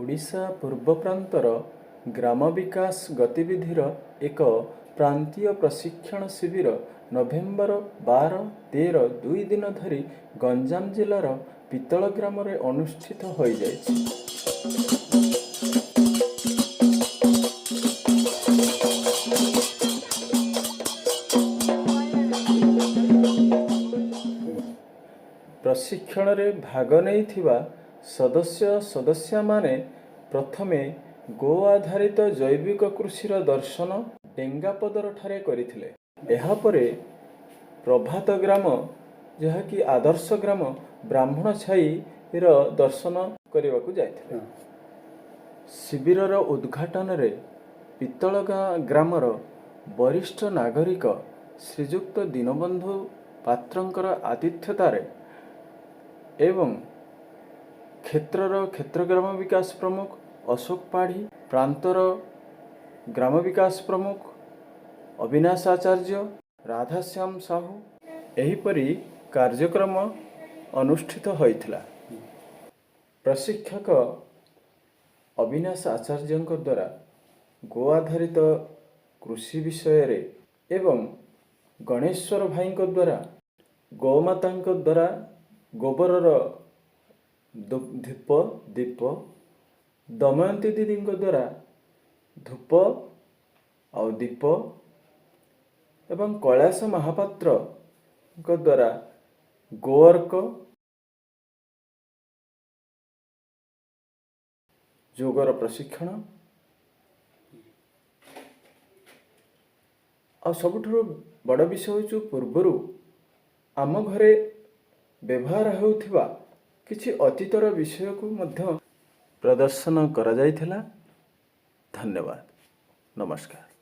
ଓଡ଼ିଶା ପୂର୍ବ ପ୍ରାନ୍ତର ଗ୍ରାମ ବିକାଶ ଗତିବିଧିର ଏକ ପ୍ରାନ୍ତୀୟ ପ୍ରଶିକ୍ଷଣ ଶିବିର ନଭେମ୍ବର 12-13 ଦୁଇ ଦିନ ଧରି ଗଞ୍ଜାମ ଜିଲ୍ଲାର ପିତଳ ଗ୍ରାମରେ ଅନୁଷ୍ଠିତ ହୋଇଯାଇଛି। ପ୍ରଶିକ୍ଷଣରେ ଭାଗ ନେଇଥିବା ସଦସ୍ୟମାନେ ପ୍ରଥମେ ଗୋ ଆଧାରିତ ଜୈବିକ କୃଷିର ଦର୍ଶନ ଡେଙ୍ଗାପଦର ଠାରେ କରିଥିଲେ। ଏହାପରେ ପ୍ରଭାତ ଗ୍ରାମ, ଯାହାକି ଆଦର୍ଶ ଗ୍ରାମ ବ୍ରାହ୍ମଣଛାଇର ଦର୍ଶନ କରିବାକୁ ଯାଇଥିଲେ। ଶିବିରର ଉଦ୍ଘାଟନରେ ପିତଳ ଗ୍ରାମର ବରିଷ୍ଠ ନାଗରିକ ଶ୍ରୀଯୁକ୍ତ ଦୀନବନ୍ଧୁ ପାତ୍ରଙ୍କର ଆତିଥ୍ୟତାରେ ଏବଂ କ୍ଷେତ୍ର ଗ୍ରାମ ବିକାଶ ପ୍ରମୁଖ ଅଶୋକ ପାଢ଼ୀ, ପ୍ରାନ୍ତର ଗ୍ରାମ ବିକାଶ ପ୍ରମୁଖ ଅବିନାଶ ଆଚାର୍ଯ୍ୟ, ରାଧାଶ୍ୟାମ ସାହୁ ଏହିପରି କାର୍ଯ୍ୟକ୍ରମ ଅନୁଷ୍ଠିତ ହୋଇଥିଲା। ପ୍ରଶିକ୍ଷକ ଅବିନାଶ ଆଚାର୍ଯ୍ୟଙ୍କ ଦ୍ୱାରା ଗୋ ଆଧାରିତ କୃଷି ବିଷୟରେ ଏବଂ ଗଣେଶ୍ୱର ଭାଇଙ୍କ ଦ୍ୱାରା ଗୋମାତାଙ୍କ ଦ୍ୱାରା ଗୋବରର ଧୂପ ଦୀପ, ଦମୟନ୍ତୀ ଦିଦିଙ୍କ ଦ୍ୱାରା ଧୂପ ଆଉ ଦୀପ ଏବଂ କୈଳାସ ମହାପାତ୍ରଙ୍କ ଦ୍ୱାରା ଗୋଅର୍କ, ଯୋଗର ପ୍ରଶିକ୍ଷଣ ଆଉ ସବୁଠାରୁ ବଡ଼ ବିଷୟ ହେଉଛି ପୂର୍ବରୁ ଆମ ଘରେ ବ୍ୟବହାର ହେଉଥିବା କିଛି ଅତୀତର ବିଷୟକୁ ମଧ୍ୟ ପ୍ରଦର୍ଶନ କରାଯାଇଥିଲା। ଧନ୍ୟବାଦ, ନମସ୍କାର।